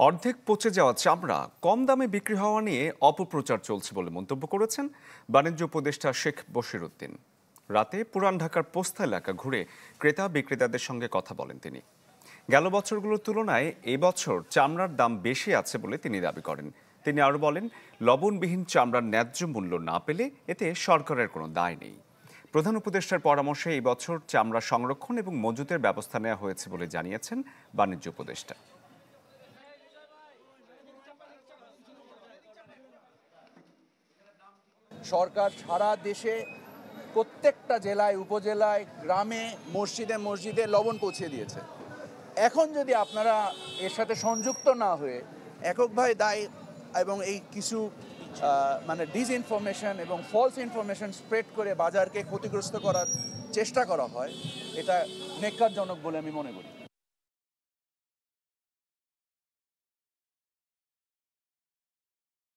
অর্ধেক পচে যাওয়া চামড়া কম দামে বিক্রি হওয়া নিয়ে অপপ্রচার চলছে বলে মন্তব্য করেছেন বাণিজ্য উপদেষ্টা শেখ বশির উদ্দিন। রাতে পুরান ঢাকার পোস্তা এলাকা ঘুরে ক্রেতা বিক্রেতাদের সঙ্গে কথা বলেন তিনি। গেল বছরগুলোর তুলনায় এবছর চামড়ার দাম বেশি আছে বলে তিনি দাবি করেন। তিনি আরও বলেন, লবণবিহীন চামড়ার ন্যায্য মূল্য না পেলে এতে সরকারের কোনো দায় নেই। প্রধান উপদেষ্টার পরামর্শে এই বছর চামড়া সংরক্ষণ এবং মজুতের ব্যবস্থা নেওয়া হয়েছে বলে জানিয়েছেন বাণিজ্য উপদেষ্টা। সরকার সারা দেশে প্রত্যেকটা জেলায়, উপজেলায়, গ্রামে, মসজিদে মসজিদে লবণ পৌঁছে দিয়েছে। এখন যদি আপনারা এর সাথে সংযুক্ত না হয়ে এককভাবে দায় এবং এই কিছু ডিসইনফরমেশন এবং ফলস ইনফরমেশন স্প্রেড করে বাজারকে ক্ষতিগ্রস্ত করার চেষ্টা করা হয়, এটা ন্যাক্কারজনক বলে আমি মনে করি।